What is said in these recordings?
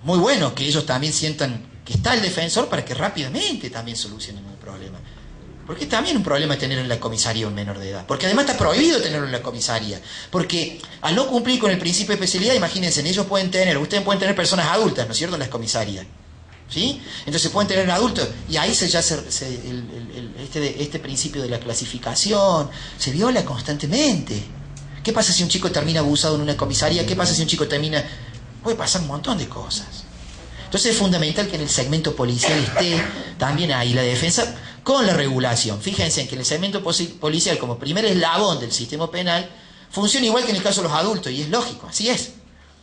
muy bueno que ellos también sientan que está el defensor para que rápidamente también solucionen el problema. Porque también un problema es tener en la comisaría un menor de edad. Porque además está prohibido tenerlo en la comisaría. Porque al no cumplir con el principio de especialidad, imagínense, ustedes pueden tener personas adultas, ¿no es cierto?, en las comisarías. ¿Sí? Entonces pueden tener adultos. Y ahí este principio de la clasificación se viola constantemente. ¿Qué pasa si un chico termina abusado en una comisaría? ¿Qué pasa si un chico termina...? Puede pasar un montón de cosas. Entonces es fundamental que en el segmento policial esté también ahí la defensa con la regulación. Fíjense en que en el segmento policial, como primer eslabón del sistema penal, funciona igual que en el caso de los adultos, y es lógico, así es.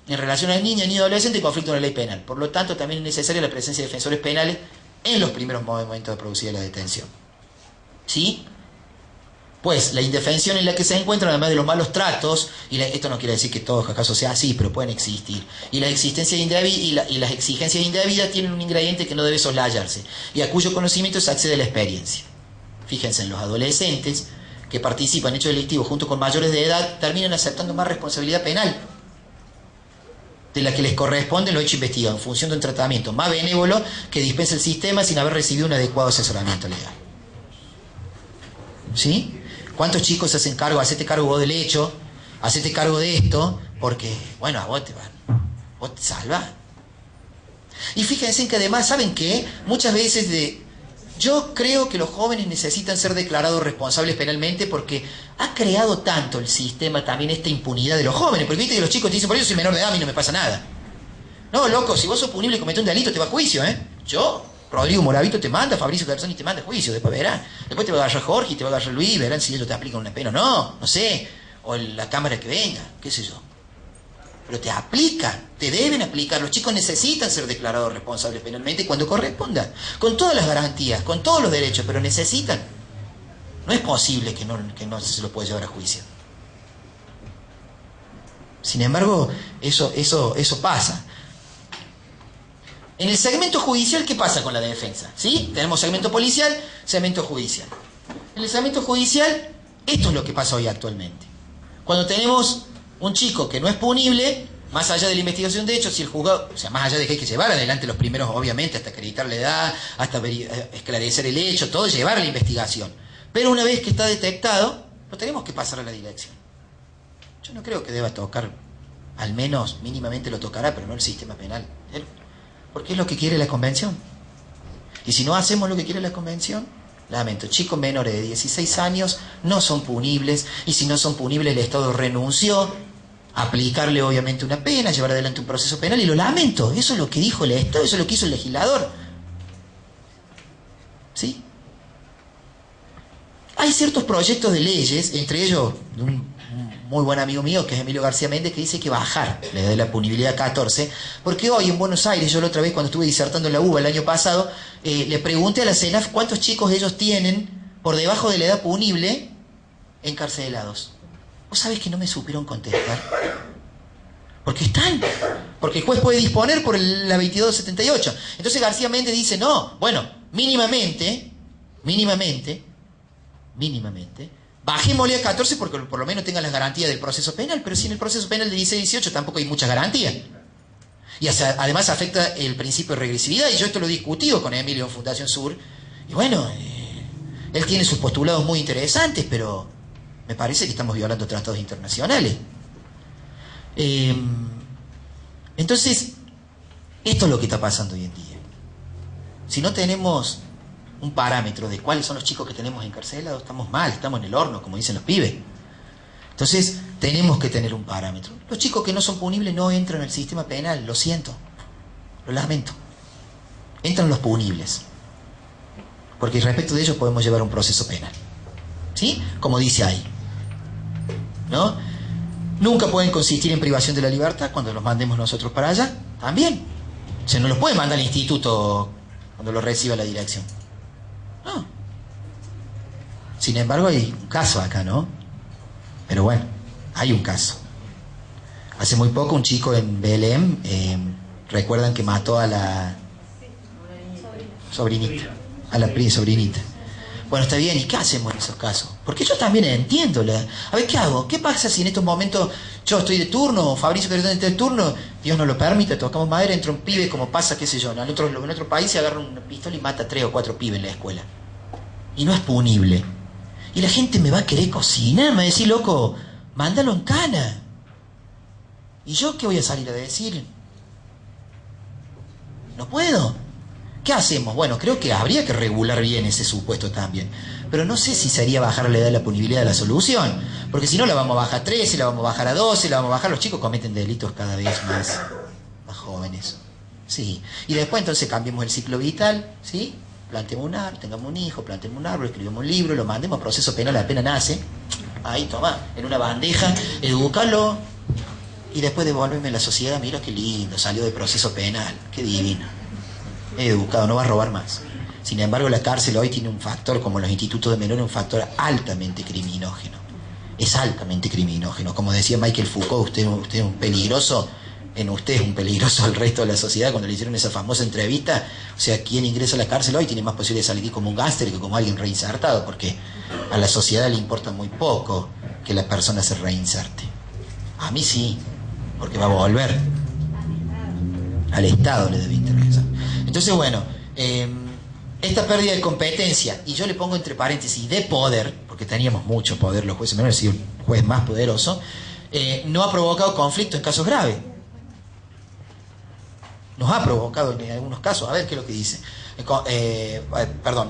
En relación a niños, niños y adolescentes, conflicto con la ley penal. Por lo tanto, también es necesaria la presencia de defensores penales en los primeros momentos de producir la detención. ¿Sí? Pues la indefensión en la que se encuentran, además de los malos tratos, esto no quiere decir que todo acaso sea así, pero pueden existir, y las exigencias indebidas tienen un ingrediente que no debe soslayarse, y a cuyo conocimiento se accede a la experiencia. Fíjense, en los adolescentes que participan en hechos delictivos junto con mayores de edad, terminan aceptando más responsabilidad penal de la que les corresponde en los hechos investigados, en función de un tratamiento más benévolo que dispensa el sistema sin haber recibido un adecuado asesoramiento legal. ¿Sí? ¿Cuántos chicos se hacen cargo? Hacete cargo vos del hecho, hacete cargo de esto, porque, bueno, a vos te salvas. Y fíjense que además, ¿saben qué? Muchas veces yo creo que los jóvenes necesitan ser declarados responsables penalmente porque ha creado tanto el sistema también esta impunidad de los jóvenes. Porque viste que los chicos te dicen, por eso soy menor de edad, a mí no me pasa nada. No, loco, si vos sos punible y cometés un delito, te va a juicio, ¿eh? Rodrigo Moravito te manda, Fabricio Garzoni te manda a juicio, después verán. Después te va a agarrar Jorge y te va a agarrar Luis, verán si ellos te aplican una pena o no sé. O la cámara que venga, qué sé yo. Pero te aplican, te deben aplicar. Los chicos necesitan ser declarados responsables penalmente cuando corresponda. Con todas las garantías, con todos los derechos, pero necesitan. No es posible que no se lo pueda llevar a juicio. Sin embargo, eso pasa. En el segmento judicial, ¿qué pasa con la defensa? ¿Sí? Tenemos segmento policial, segmento judicial. En el segmento judicial, esto es lo que pasa hoy actualmente. Cuando tenemos un chico que no es punible, más allá de la investigación de hechos, si el juzgado, o sea, más allá de que hay que llevar adelante los primeros, obviamente, hasta acreditar la edad, hasta esclarecer el hecho, todo, llevar a la investigación. Pero una vez que está detectado, lo tenemos que pasar a la dirección. Yo no creo que deba tocar, al menos mínimamente lo tocará, pero no el sistema penal. Porque es lo que quiere la convención. Y si no hacemos lo que quiere la convención, lamento, chicos menores de 16 años no son punibles, y si no son punibles el Estado renunció a aplicarle obviamente una pena, llevar adelante un proceso penal, y lo lamento, eso es lo que dijo el Estado, eso es lo que hizo el legislador. ¿Sí? Hay ciertos proyectos de leyes, entre ellos de un muy buen amigo mío, que es Emilio García Méndez, que dice que bajar la edad de la punibilidad a 14, porque hoy en Buenos Aires, yo la otra vez cuando estuve disertando en la UBA el año pasado, le pregunté a la CENAF cuántos chicos ellos tienen por debajo de la edad punible encarcelados. ¿Vos sabés que no me supieron contestar? Porque el juez puede disponer por la 2278. Entonces García Méndez dice, no, bueno, mínimamente, bajémosle a 14 porque por lo menos tengan las garantías del proceso penal, pero si en el proceso penal de 16-18 tampoco hay muchas garantías. Y además afecta el principio de regresividad, y yo esto lo he discutido con Emilio en Fundación Sur, y bueno, él tiene sus postulados muy interesantes, pero me parece que estamos violando tratados internacionales. Entonces, esto es lo que está pasando hoy en día. Si no tenemos un parámetro de cuáles son los chicos que tenemos encarcelados, estamos mal, estamos en el horno, como dicen los pibes. Entonces, tenemos que tener un parámetro. Los chicos que no son punibles no entran en el sistema penal, lo siento, lo lamento. Entran los punibles, porque respecto de ellos podemos llevar un proceso penal. ¿Sí? Como dice ahí. ¿No? Nunca pueden consistir en privación de la libertad cuando los mandemos nosotros para allá, también. Se nos los puede mandar al instituto cuando lo reciba la dirección. No. Sin embargo, hay un caso acá, ¿no? Pero bueno, hay un caso. Hace muy poco un chico en Belém, recuerdan que mató a la sobrinita, a la sobrinita. Bueno, está bien, ¿y qué hacemos en esos casos? Porque yo también entiendo. A ver, ¿qué hago? ¿Qué pasa si en estos momentos yo estoy de turno, Fabricio está de turno, Dios no lo permite, tocamos madera, entra un pibe como pasa, qué sé yo, en otro país se agarra una pistola y mata a 3 o 4 pibes en la escuela. Y no es punible. Y la gente me va a querer cocinar, me va a decir, loco, mándalo en cana. ¿Y yo qué voy a salir a decir? No puedo. ¿Qué hacemos? Bueno, creo que habría que regular bien ese supuesto también. Pero no sé si sería bajar la edad de la punibilidad de la solución. Porque si no, la vamos a bajar a 13, la vamos a bajar a 12, la vamos a bajar. Los chicos cometen delitos cada vez más jóvenes. Sí. Y después entonces cambiemos el ciclo vital, ¿sí? Plantemos un árbol, tengamos un hijo, plantemos un árbol, escribimos un libro, lo mandemos a proceso penal apenas nace. Ahí, toma, en una bandeja, edúcalo. Y después devuélveme a la sociedad. Mira qué lindo, salió de proceso penal, qué divino. Educado, no va a robar más. Sin embargo, la cárcel hoy tiene un factor, como los institutos de menores, un factor altamente criminógeno. Es altamente criminógeno. Como decía Michael Foucault, usted es un peligroso, en usted es un peligroso al resto de la sociedad. Cuando le hicieron esa famosa entrevista, o sea, quien ingresa a la cárcel hoy tiene más posibilidad de salir como un gángster que como alguien reinsertado, porque a la sociedad le importa muy poco que la persona se reinserte. A mí sí, porque va a volver. Al Estado le debe interesar. Entonces, bueno, esta pérdida de competencia, y yo le pongo entre paréntesis, de poder, porque teníamos mucho poder los jueces menores, sido el juez más poderoso, no ha provocado conflicto en casos graves. Nos ha provocado en algunos casos, a ver qué es lo que dice.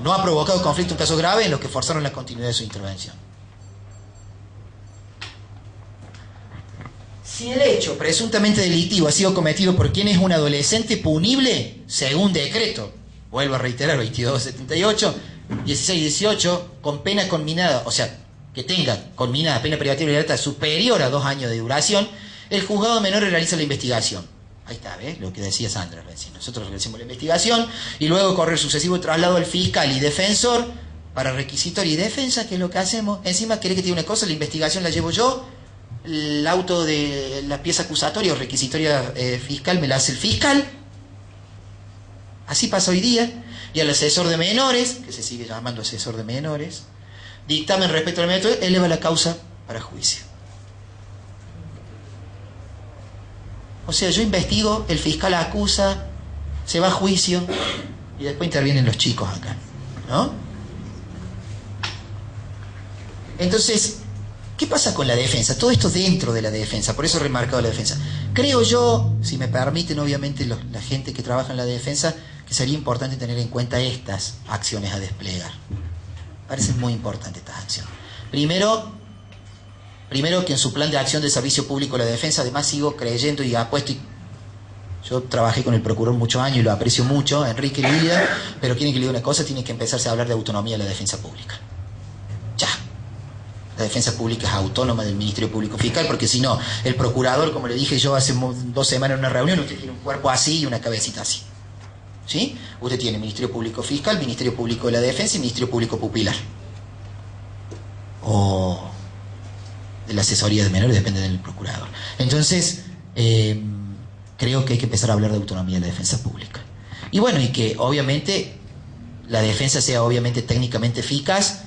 No ha provocado conflicto en casos graves en los que forzaron la continuidad de su intervención. Si el hecho presuntamente delictivo ha sido cometido por quien es un adolescente punible, según decreto, vuelvo a reiterar, 2278, 1618, con pena conminada, o sea, que tenga conminada pena privativa de libertad superior a 2 años de duración, el juzgado de menores realiza la investigación. Ahí está, ¿ves? Lo que decía Sandra recién. Nosotros realizamos la investigación y luego corre el sucesivo traslado al fiscal y defensor para requisitorio y defensa, que es lo que hacemos. Encima, ¿querés que te diga una cosa? La investigación la llevo yo. El auto de la pieza acusatoria o requisitoria fiscal me la hace el fiscal. Así pasa hoy día. Y al asesor de menores, que se sigue llamando asesor de menores, dictamen respecto al método, eleva la causa para juicio. O sea, yo investigo, el fiscal acusa, se va a juicio y después intervienen los chicos acá, ¿no? Entonces, ¿qué pasa con la defensa? Todo esto dentro de la defensa, por eso he remarcado la defensa. Creo yo, si me permiten obviamente la gente que trabaja en la defensa, que sería importante tener en cuenta estas acciones a desplegar. Parecen muy importantes estas acciones. Primero que en su plan de acción de servicio público de la defensa, además sigo creyendo y apuesto, yo trabajé con el procurador muchos años y lo aprecio mucho, Enrique Lidia, pero quieren que le diga una cosa, tiene que empezarse a hablar de autonomía de la defensa pública. Ya. La defensa pública es autónoma del Ministerio Público Fiscal, porque si no, el procurador, como le dije yo hace 2 semanas en una reunión, usted tiene un cuerpo así y una cabecita así. ¿Sí? Usted tiene Ministerio Público Fiscal, Ministerio Público de la Defensa y Ministerio Público Pupilar. O de la asesoría de menores, depende del procurador. Entonces, creo que hay que empezar a hablar de autonomía de la defensa pública. Y bueno, y que obviamente la defensa sea obviamente técnicamente eficaz,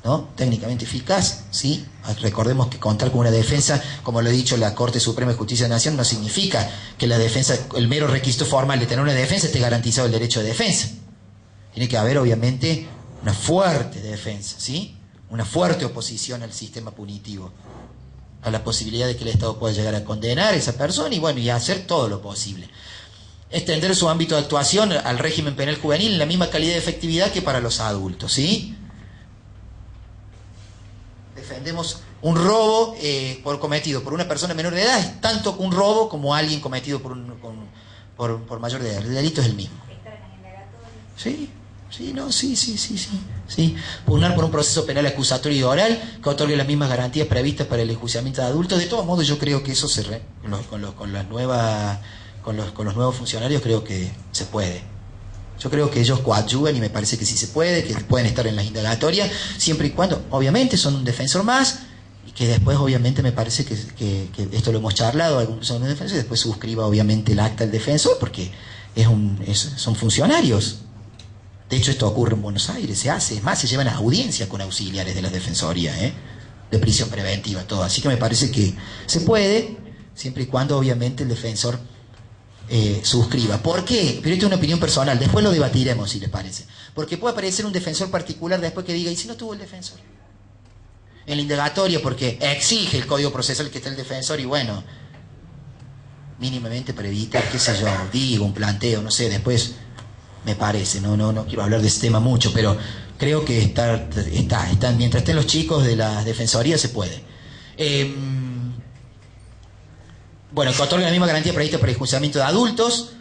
¿no? Técnicamente eficaz, ¿sí? Recordemos que contar con una defensa, como lo ha dicho la Corte Suprema de Justicia de la Nación, no significa que la defensa, el mero requisito formal de tener una defensa esté garantizado el derecho de defensa. Tiene que haber obviamente una fuerte defensa, ¿sí? Una fuerte oposición al sistema punitivo, a la posibilidad de que el Estado pueda llegar a condenar a esa persona y bueno, y hacer todo lo posible. Extender su ámbito de actuación al régimen penal juvenil en la misma calidad de efectividad que para los adultos, ¿sí? Defendemos un robo cometido por una persona menor de edad, es tanto un robo como alguien cometido por mayor de edad. El delito es el mismo. ¿Sí? Sí, no, sí. Pugnar por un proceso penal acusatorio y oral que otorgue las mismas garantías previstas para el enjuiciamiento de adultos. De todos modos, yo creo que eso con los nuevos funcionarios creo que se puede. Yo creo que ellos coadyuvan y me parece que sí se puede, que pueden estar en las indagatorias, siempre y cuando, obviamente, son un defensor más, y que después, obviamente, me parece que esto lo hemos charlado, algunos son un defensor, y después suscriba, obviamente, el acta del defensor, porque son funcionarios. De hecho, esto ocurre en Buenos Aires, se hace, es más, se llevan a audiencia con auxiliares de la defensoría, de prisión preventiva, todo. Así que me parece que se puede, siempre y cuando obviamente el defensor suscriba. ¿Por qué? Pero esto es una opinión personal, después lo debatiremos si les parece. Porque puede aparecer un defensor particular después que diga, ¿y si no tuvo el defensor? En la indagatoria, porque exige el Código Procesal que esté el defensor y bueno, mínimamente para evitar, qué sé yo, digo, un planteo, no sé, después me parece, no quiero hablar de ese tema mucho, pero creo que mientras estén los chicos de la defensoría se puede. Bueno, que otorga la misma garantía prevista para el enjuiciamiento de adultos,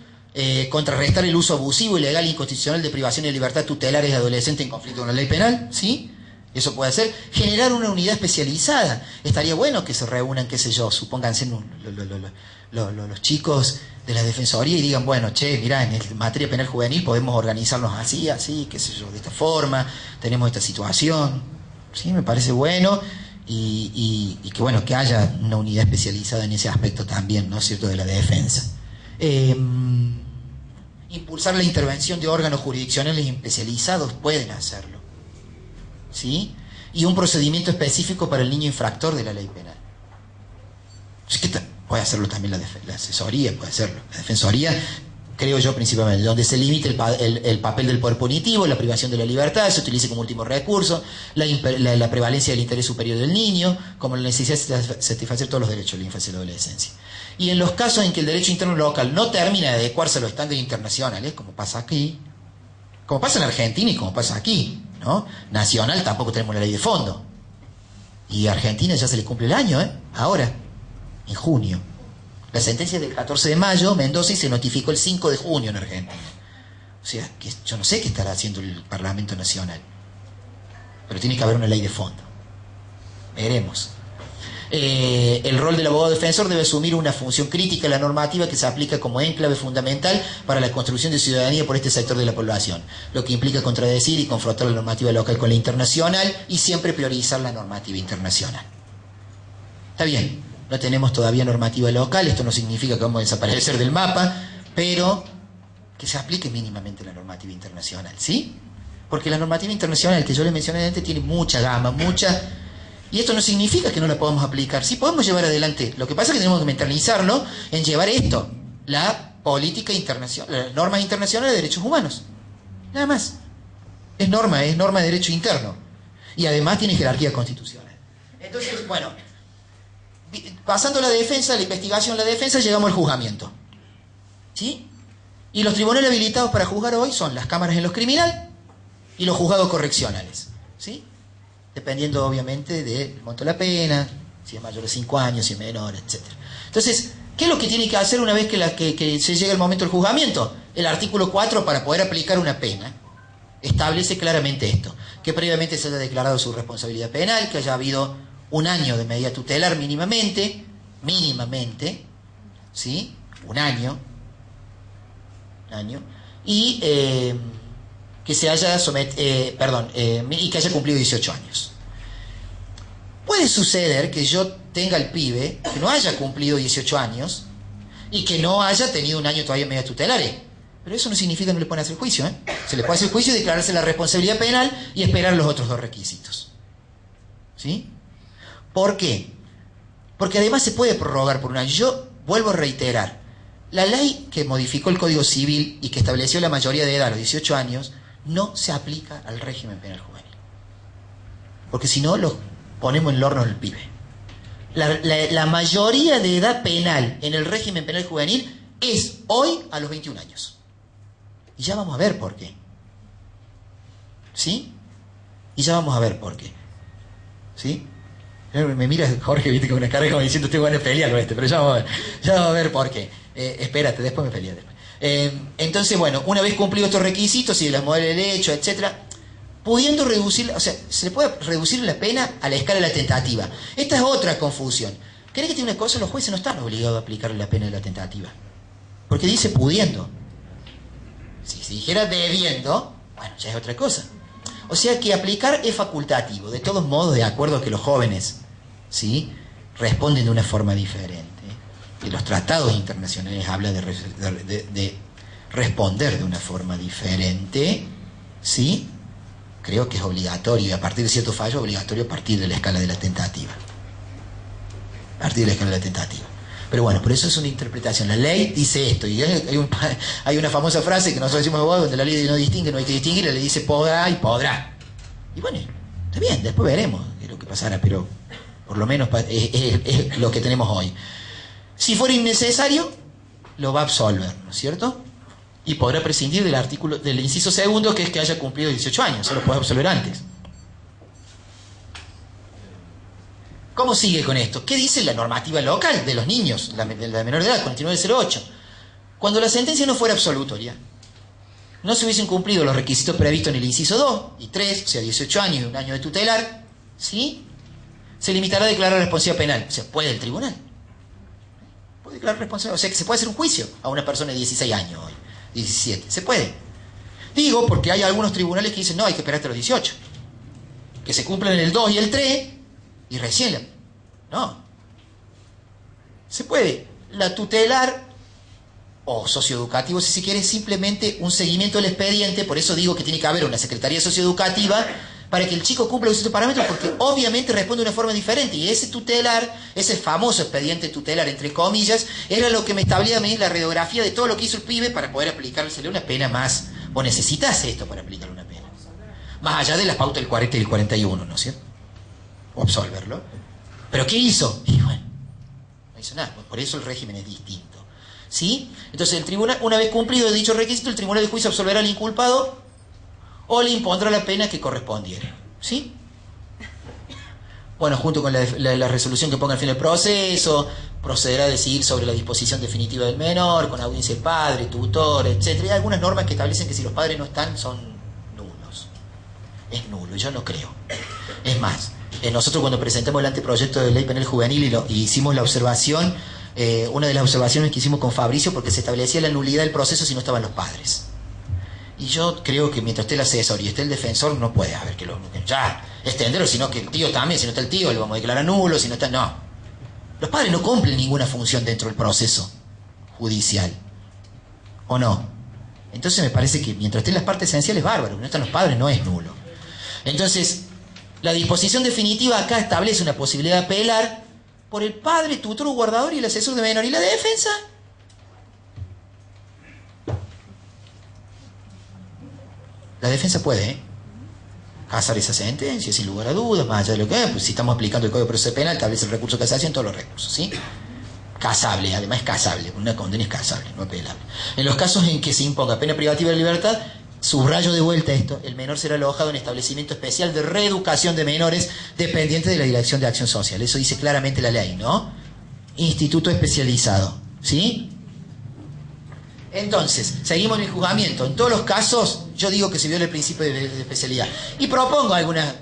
contrarrestar el uso abusivo, ilegal e inconstitucional de privación de libertad tutelares de adolescentes en conflicto con la ley penal, ¿sí? Eso puede ser. Generar una unidad especializada. Estaría bueno que se reúnan, qué sé yo, supónganse los chicos de la defensoría y digan, bueno, che, mirá, en materia penal juvenil podemos organizarnos así, qué sé yo, de esta forma, tenemos esta situación. Sí, me parece bueno. Y que bueno, que haya una unidad especializada en ese aspecto también, ¿no es cierto?, de la defensa. Impulsar la intervención de órganos jurisdiccionales especializados, pueden hacerlo, ¿sí? Y un procedimiento específico para el niño infractor de la ley penal. Es que puede hacerlo también la asesoría, puede hacerlo. La defensoría, creo yo, principalmente, donde se limite el papel del poder punitivo, la privación de la libertad, se utilice como último recurso, la prevalencia del interés superior del niño, como la necesidad de satisfacer todos los derechos de la infancia y la adolescencia. Y en los casos en que el derecho interno local no termina de adecuarse a los estándares internacionales, como pasa aquí, como pasa en Argentina y como pasa aquí, ¿no? Nacional tampoco tenemos la ley de fondo. Y a Argentina ya se le cumple el año, ahora, en junio. La sentencia del 14 de mayo, Mendoza, y se notificó el 5 de junio en Argentina. O sea, que yo no sé qué estará haciendo el Parlamento Nacional. Pero tiene que haber una ley de fondo. Veremos. El rol del abogado defensor debe asumir una función crítica en la normativa que se aplica como enclave fundamental para la construcción de ciudadanía por este sector de la población, lo que implica contradecir y confrontar la normativa local con la internacional y siempre priorizar la normativa internacional. Está bien, no tenemos todavía normativa local, esto no significa que vamos a desaparecer del mapa, pero que se aplique mínimamente la normativa internacional, ¿sí? Porque la normativa internacional que yo le mencioné antes tiene mucha gama, y esto no significa que no la podamos aplicar. Sí podemos llevar adelante. Lo que pasa es que tenemos que mentalizarlo en llevar esto, la política internacional, las normas internacionales de derechos humanos. Nada más. Es norma de derecho interno. Y además tiene jerarquía constitucional. Entonces, bueno, pasando la defensa, la investigación, la defensa, llegamos al juzgamiento. ¿Sí? Y los tribunales habilitados para juzgar hoy son las cámaras en lo criminal y los juzgados correccionales. ¿Sí? Dependiendo obviamente del monto de la pena, si es mayor de 5 años, si es menor, etc. Entonces, ¿qué es lo que tiene que hacer una vez que se llega el momento del juzgamiento? El artículo 4, para poder aplicar una pena, establece claramente esto: que previamente se haya declarado su responsabilidad penal, que haya habido 1 año de medida tutelar mínimamente, ¿sí? 1 año, y que se haya y que haya cumplido 18 años. Puede suceder que yo tenga al pibe que no haya cumplido 18 años y que no haya tenido 1 año todavía en medidas tutelares, pero eso no significa que no le puedan hacer juicio, Se le puede hacer juicio y declararse la responsabilidad penal y esperar los otros 2 requisitos, ¿sí? ¿Por qué? Porque además se puede prorrogar por 1 año. Yo vuelvo a reiterar, la ley que modificó el Código Civil y que estableció la mayoría de edad a los 18 años no se aplica al régimen penal juvenil, porque si no lo ponemos en el horno del pibe. La mayoría de edad penal en el régimen penal juvenil es hoy a los 21 años. Y ya vamos a ver por qué. ¿Sí? Y ya vamos a ver por qué. ¿Sí? Me mira Jorge, viste, con una cara como diciendo, estoy bueno a pelear con pero ya vamos a ver por qué. Espérate, después me peleas después. Entonces, bueno, una vez cumplidos estos requisitos y las modalidades de hecho, etcétera, pudiendo reducir, o sea, se le puede reducir la pena a la escala de la tentativa. Esta es otra confusión. ¿Querés que tiene una cosa? Los jueces no están obligados a aplicarle la pena de la tentativa, porque dice pudiendo. Si se dijera debiendo, bueno, ya es otra cosa. O sea que aplicar es facultativo, de todos modos, de acuerdo a que los jóvenes, ¿sí?, responden de una forma diferente. Y los tratados internacionales hablan de responder de una forma diferente, ¿sí? Creo que es obligatorio, y a partir de cierto fallo, obligatorio a partir de la escala de la tentativa. A partir de la escala de la tentativa. Pero bueno, por eso es una interpretación. La ley dice esto, y hay una famosa frase que nosotros decimos abogados, donde la ley no distingue, no hay que distinguir, la ley dice podrá y podrá. Y bueno, está bien, después veremos qué es lo que pasará, pero por lo menos es lo que tenemos hoy. Si fuera innecesario, lo va a absolver, ¿no es cierto? Y podrá prescindir del artículo, del inciso segundo, que es que haya cumplido 18 años, solo puede absolver antes. ¿Cómo sigue con esto? ¿Qué dice la normativa local de los niños, la menor de edad, 4908? Cuando la sentencia no fuera absolutoria, no se hubiesen cumplido los requisitos previstos en el inciso 2 y 3, o sea, 18 años y un año de tutelar, ¿sí? Se limitará a declarar responsabilidad penal. O sea, puede el tribunal. Puede declarar responsabilidad. O sea, que se puede hacer un juicio a una persona de 16 años hoy, 17. Se puede. Digo porque hay algunos tribunales que dicen, no, hay que esperar hasta los 18. Que se cumplan el 2 y el 3 y recién. No. Se puede. La tutelar o socioeducativo, si se quiere, es simplemente un seguimiento del expediente. Por eso digo que tiene que haber una secretaría socioeducativa para que el chico cumpla los parámetros, porque obviamente responde de una forma diferente. Y ese tutelar, ese famoso expediente tutelar, entre comillas, era lo que me establecía a mí la radiografía de todo lo que hizo el pibe para poder aplicársele una pena más. Vos necesitas esto para aplicarle una pena. Más allá de las pautas del 40 y el 41, ¿no es cierto? O absolverlo. ¿Pero qué hizo? Y bueno, no hizo nada. Por eso el régimen es distinto. ¿Sí? Entonces el tribunal, una vez cumplido dicho requisito, el tribunal de juicio absolverá al inculpado o le impondrá la pena que correspondiera. ¿Sí? Bueno, junto con la resolución que ponga al fin del proceso, procederá a decidir sobre la disposición definitiva del menor, con audiencia del padre, tutor, etc. Hay algunas normas que establecen que si los padres no están, son nulos. Es nulo, yo no creo. Es más, nosotros cuando presentamos el anteproyecto de ley penal juvenil y hicimos la observación, una de las observaciones que hicimos con Fabricio, porque se establecía la nulidad del proceso si no estaban los padres. Y yo creo que mientras esté el asesor y esté el defensor, no puede haber que ya extenderlo, sino que el tío también, si no está el tío, lo vamos a declarar nulo, si no está, no. Los padres no cumplen ninguna función dentro del proceso judicial, ¿o no? Entonces me parece que mientras estén las partes esenciales, bárbaro, no están los padres, no es nulo. Entonces, la disposición definitiva acá establece una posibilidad de apelar por el padre, tutor o guardador y el asesor de menor. ¿Y la defensa? La defensa puede casar esa sentencia sin lugar a dudas, más allá de lo que pues si estamos aplicando el Código de Proceso Penal, establece el recurso de casación, todos los recursos, ¿sí? Casable, además es casable, una condena es casable, no apelable. En los casos en que se imponga pena privativa de libertad, subrayo de vuelta esto, el menor será alojado en establecimiento especial de reeducación de menores dependiente de la Dirección de Acción Social. Eso dice claramente la ley, ¿no? Instituto especializado, ¿sí? Entonces, seguimos en el juzgamiento. En todos los casos, yo digo que se viola el principio de especialidad. Y propongo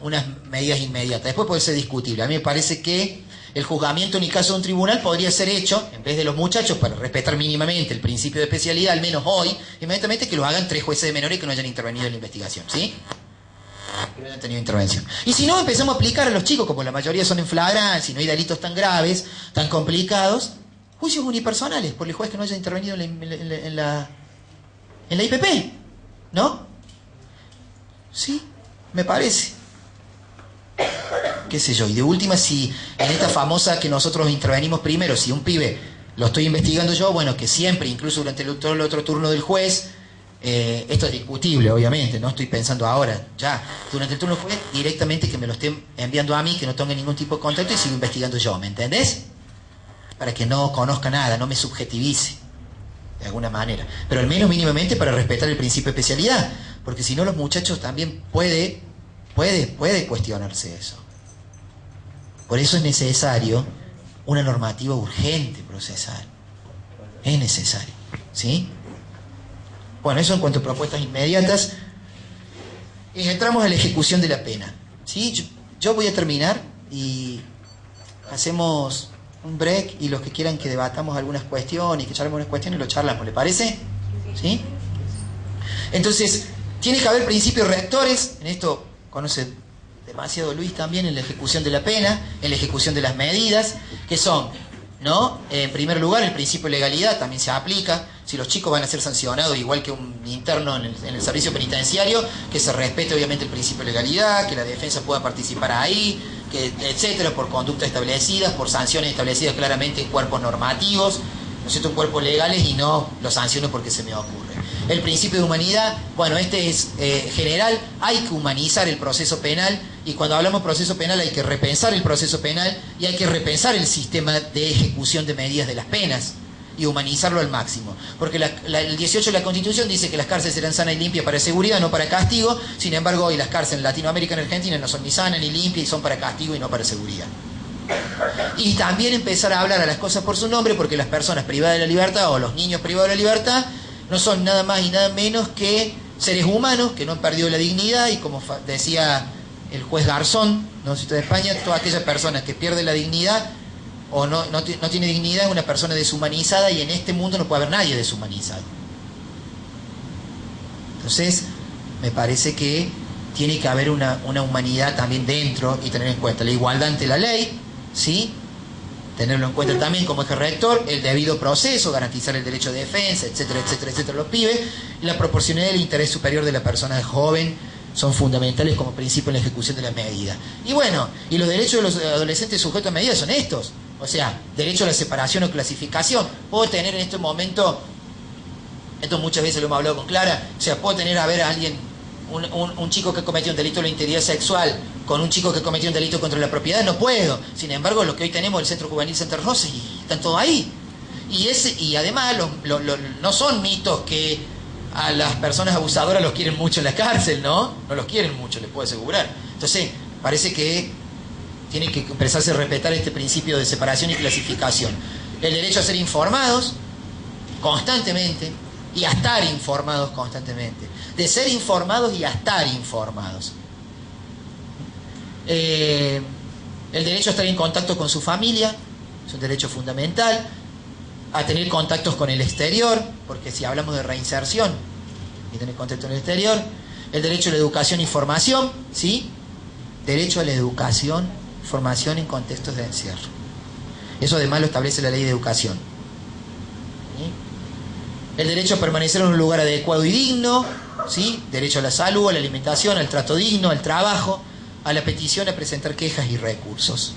unas medidas inmediatas. Después puede ser discutible. A mí me parece que el juzgamiento en el caso de un tribunal podría ser hecho, en vez de los muchachos, para respetar mínimamente el principio de especialidad, al menos hoy, inmediatamente que lo hagan 3 jueces de menores que no hayan intervenido en la investigación, ¿sí? Que no hayan tenido intervención. Y si no, empezamos a aplicar a los chicos, como la mayoría son en flagrancia, y no hay delitos tan graves, tan complicados, juicios unipersonales por el juez que no haya intervenido en la IPP, ¿no? Sí, me parece. Qué sé yo, y de última, si en esta famosa que nosotros intervenimos primero, si un pibe lo estoy investigando yo, bueno, que siempre, incluso durante todo el otro turno del juez, esto es discutible, obviamente, no estoy pensando ahora, ya, durante el turno del juez, directamente que me lo estén enviando a mí, que no tenga ningún tipo de contacto y sigo investigando yo, ¿me entendés? Para que no conozca nada, no me subjetivice, de alguna manera, pero al menos mínimamente para respetar el principio de especialidad, porque si no los muchachos también puede cuestionarse eso. Por eso es necesario una normativa urgente procesal. Es necesario, ¿sí? Bueno, eso en cuanto a propuestas inmediatas. Y entramos a la ejecución de la pena, ¿sí? Yo voy a terminar y hacemos un break y los que quieran que debatamos algunas cuestiones, que charlemos unas cuestiones, lo charlamos, ¿le parece? ¿Sí? Entonces, tiene que haber principios rectores, en esto conoce demasiado Luis también, en la ejecución de la pena, en la ejecución de las medidas, que son, ¿no? En primer lugar, el principio de legalidad también se aplica. Si los chicos van a ser sancionados igual que un interno en el servicio penitenciario, que se respete obviamente el principio de legalidad, que la defensa pueda participar ahí, etcétera, por conductas establecidas, por sanciones establecidas claramente en cuerpos normativos, ¿no es cierto?, en cuerpos legales, y no lo sanciono porque se me ocurre. El principio de humanidad, bueno, este es general, hay que humanizar el proceso penal, y cuando hablamos de proceso penal hay que repensar el proceso penal y hay que repensar el sistema de ejecución de medidas de las penas y humanizarlo al máximo. Porque el 18 de la Constitución dice que las cárceles serán sanas y limpias para seguridad, no para castigo. Sin embargo, hoy las cárceles en Latinoamérica y en Argentina no son ni sanas ni limpias y son para castigo y no para seguridad. Y también empezar a hablar a las cosas por su nombre, porque las personas privadas de la libertad o los niños privados de la libertad no son nada más y nada menos que seres humanos que no han perdido la dignidad, y como decía el juez Garzón, ¿no?, de España, toda aquella persona que pierde la dignidad o no tiene dignidad es una persona deshumanizada, y en este mundo no puede haber nadie deshumanizado. Entonces, me parece que tiene que haber una humanidad también dentro, y tener en cuenta la igualdad ante la ley, ¿sí?, tenerlo en cuenta también como eje rector, el debido proceso, garantizar el derecho de defensa, etcétera, etcétera, etcétera, los pibes, y la proporcionalidad del interés superior de la persona joven son fundamentales como principio en la ejecución de la medida. Y bueno, y los derechos de los adolescentes sujetos a medidas son estos, o sea, derecho a la separación o clasificación. Puedo tener en este momento, esto muchas veces lo hemos hablado con Clara, o sea, puedo tener a ver a alguien, un chico que cometió un delito de la integridad sexual con un chico que cometió un delito contra la propiedad, no puedo. Sin embargo, lo que hoy tenemos, el Centro Juvenil Santa Rosa, y están todos ahí. Y además no son mitos que a las personas abusadoras los quieren mucho en la cárcel, ¿no? No los quieren mucho, les puedo asegurar. Entonces, parece que tiene que empezarse a respetar este principio de separación y clasificación. El derecho a ser informados constantemente y a estar informados constantemente. De ser informados y a estar informados. El derecho a estar en contacto con su familia es un derecho fundamental. A tener contactos con el exterior, porque si hablamos de reinserción y tener contacto con el exterior. El derecho a la educación y formación, ¿sí? Derecho a la educación, formación en contextos de encierro. Eso además lo establece la ley de educación. ¿Sí? El derecho a permanecer en un lugar adecuado y digno, ¿sí? Derecho a la salud, a la alimentación, al trato digno, al trabajo, a la petición a presentar quejas y recursos.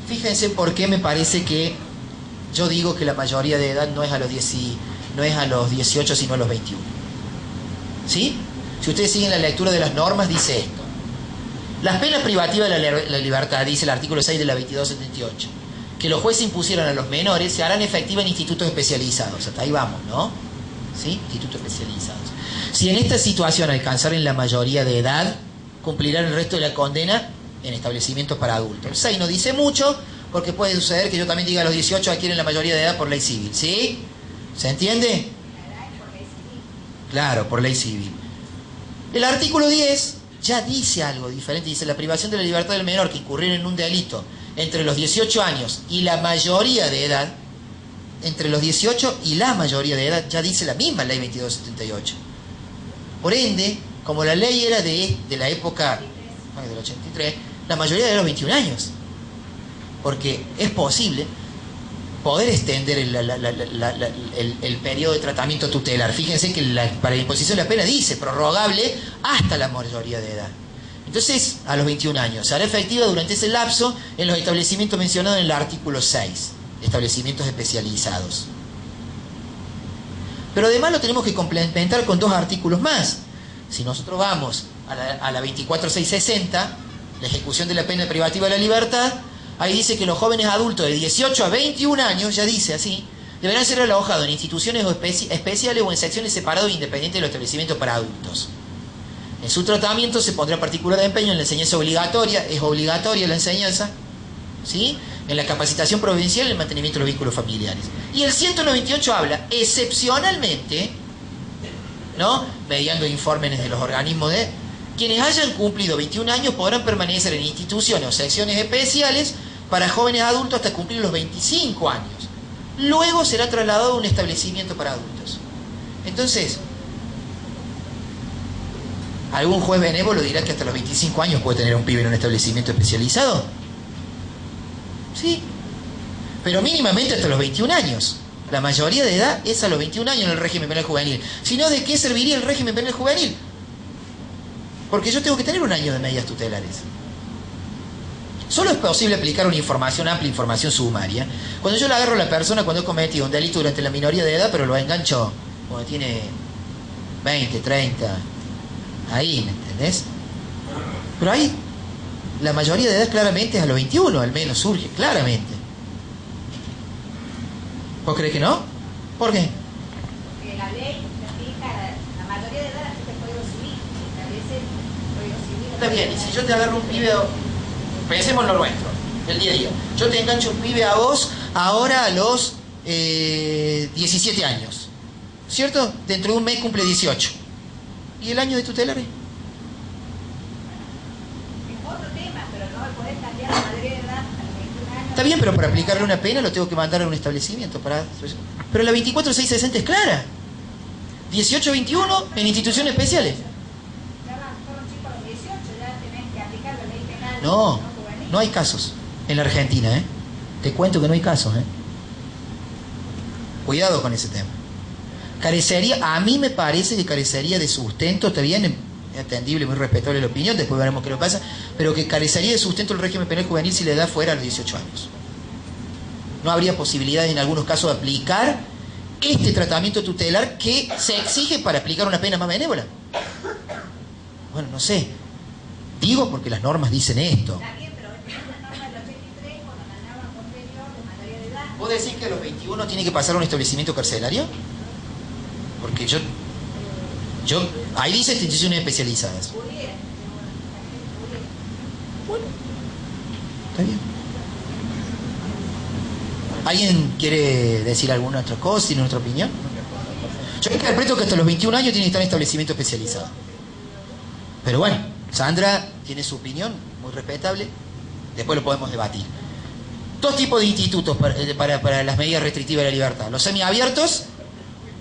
Fíjense por qué me parece que yo digo que la mayoría de edad no es a los 18, sino a los 21. ¿Sí? Si ustedes siguen la lectura de las normas, dice esto. Las penas privativas de la libertad, dice el artículo 6 de la 2278, que los jueces impusieron a los menores, se harán efectivas en institutos especializados. Hasta ahí vamos, ¿no? ¿Sí? Institutos especializados. Si en esta situación alcanzaren la mayoría de edad, cumplirán el resto de la condena en establecimientos para adultos. El 6 no dice mucho, porque puede suceder que yo también diga a los 18 adquieren la mayoría de edad por ley civil. ¿Sí? ¿Se entiende? Claro, por ley civil. El artículo 10 ya dice algo diferente. Dice: la privación de la libertad del menor que incurriera en un delito entre los 18 años y la mayoría de edad, entre los 18 y la mayoría de edad, ya dice la misma ley 2278. Por ende, como la ley era de la época del 83, la mayoría de los 21 años. Porque es posible poder extender el periodo de tratamiento tutelar. Fíjense que para la imposición de la pena dice prorrogable hasta la mayoría de edad. Entonces, a los 21 años. Se hará efectiva durante ese lapso en los establecimientos mencionados en el artículo 6. Establecimientos especializados. Pero además lo tenemos que complementar con dos artículos más. Si nosotros vamos a la 24660, la ejecución de la pena privativa de la libertad, ahí dice que los jóvenes adultos de 18 a 21 años, ya dice así, deberán ser alojados en instituciones especiales o en secciones separadas e independientes de los establecimientos para adultos. En su tratamiento se pondrá particular empeño en la enseñanza obligatoria, es obligatoria la enseñanza, ¿sí? En la capacitación provincial y el mantenimiento de los vínculos familiares. Y el 198 habla, excepcionalmente, ¿no?, mediando informes de los organismos de... Quienes hayan cumplido 21 años podrán permanecer en instituciones o secciones especiales para jóvenes adultos hasta cumplir los 25 años. Luego será trasladado a un establecimiento para adultos. Entonces, ¿algún juez benévolo dirá que hasta los 25 años puede tener un pibe en un establecimiento especializado? Sí, pero mínimamente hasta los 21 años. La mayoría de edad es a los 21 años en el régimen penal juvenil. Si no, ¿de qué serviría el régimen penal juvenil? Porque yo tengo que tener un año de medidas tutelares. Solo es posible aplicar una información amplia, información sumaria, cuando yo le agarro a la persona cuando he cometido un delito durante la minoría de edad, pero lo engancho cuando tiene 20, 30, ahí, ¿me entendés? Pero ahí, la mayoría de edad claramente es a los 21, al menos surge, claramente. ¿Vos crees que no? ¿Por qué? Porque la ley aplica la mayoría de edad del Código Civil, establece el Código Civil. Está bien, y si yo te agarro un pibe, pensemos en lo nuestro, el día a día. Yo te engancho un pibe a vos ahora a los 17 años, ¿cierto? Dentro de un mes cumple 18. ¿Y el año de tutelares? Es otro tema, pero no podés cambiar la mayoría de edad a los 21 años. Está bien, pero para aplicarle una pena lo tengo que mandar a un establecimiento. Pero la 24660 es clara. 18-21 en instituciones especiales. Ya son los chicos a los 18, ya tenés que aplicar la ley penal. No, juvenil. no hay casos en la Argentina, ¿eh? Te cuento que no hay casos, ¿eh? Cuidado con ese tema. Carecería, a mí me parece que carecería de sustento, está bien, es atendible, muy respetable la opinión, después veremos qué lo pasa, pero que carecería de sustento el régimen penal juvenil si la edad fuera a los 18 años. No habría posibilidad en algunos casos de aplicar este tratamiento tutelar que se exige para aplicar una pena más benévola. Bueno, no sé. Digo porque las normas dicen esto. Está bien, pero es una norma del 83 cuando la norma posterior de mayoría de edad. ¿Vos decís que a los 21 tiene que pasar a un establecimiento carcelario? Porque yo ahí dice instituciones especializadas. Pudiera. Bueno, está bien. ¿Alguien quiere decir alguna otra cosa, tiene otra opinión? Yo interpreto que hasta los 21 años tiene que estar en establecimiento especializado. Pero bueno, Sandra tiene su opinión, muy respetable. Después lo podemos debatir. Dos tipos de institutos para las medidas restrictivas de la libertad. Los semiabiertos,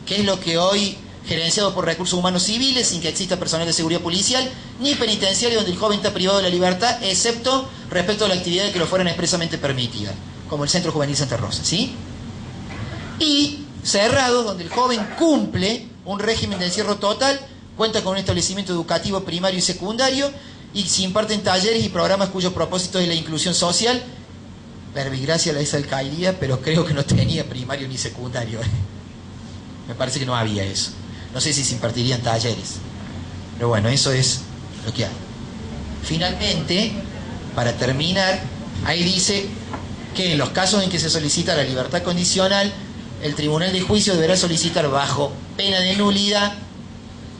que es lo que hoy gerenciado por recursos humanos civiles, sin que exista personal de seguridad policial, ni penitenciario donde el joven está privado de la libertad, excepto respecto a la actividad que lo fueran expresamente permitida, como el Centro Juvenil Santa Rosa, ¿sí? Y cerrado, donde el joven cumple un régimen de encierro total, cuenta con un establecimiento educativo primario y secundario, y se imparten talleres y programas cuyo propósito es la inclusión social. Verbigracia la esa alcaldía, pero creo que no tenía primario ni secundario. Me parece que no había eso. No sé si se impartirían talleres. Pero bueno, eso es lo que hay. Finalmente, para terminar, ahí dice que en los casos en que se solicita la libertad condicional, el Tribunal de Juicio deberá solicitar bajo pena de nulidad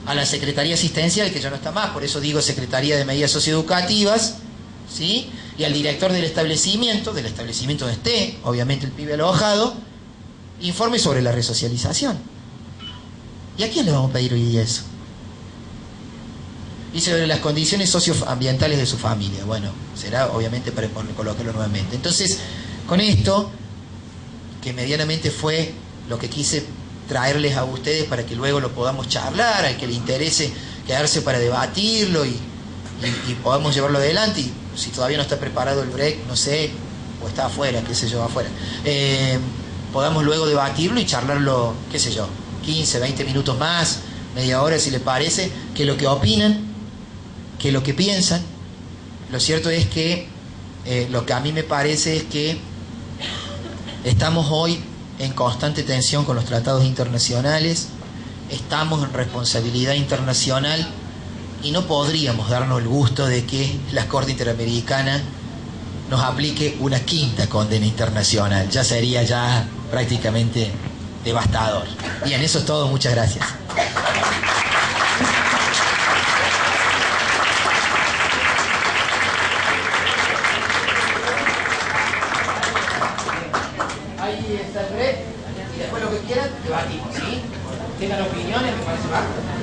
a la Secretaría Asistencial, que ya no está más, por eso digo Secretaría de Medidas Socioeducativas, ¿sí? Y al director del establecimiento donde esté, obviamente el pibe alojado, informe sobre la resocialización. ¿Y a quién le vamos a pedir hoy día eso? Y sobre las condiciones socioambientales de su familia. Bueno, será obviamente para colocarlo nuevamente. Entonces, con esto, que medianamente fue lo que quise traerles a ustedes para que luego lo podamos charlar, al que le interese quedarse para debatirlo y podamos llevarlo adelante. Y si todavía no está preparado el break, no sé, o está afuera, qué sé yo, afuera, podamos luego debatirlo y charlarlo, qué sé yo, 15, 20 minutos más, media hora si les parece, que lo que opinan, que lo que piensan. Lo cierto es que lo que a mí me parece es que estamos hoy en constante tensión con los tratados internacionales, estamos en responsabilidad internacional y no podríamos darnos el gusto de que la Corte Interamericana nos aplique una quinta condena internacional. Ya sería ya prácticamente devastador. Bien, eso es todo. Muchas gracias. Ahí está el break. Y después lo que quieran, debatimos, ¿sí? Tengan opiniones, me parece bárbaro.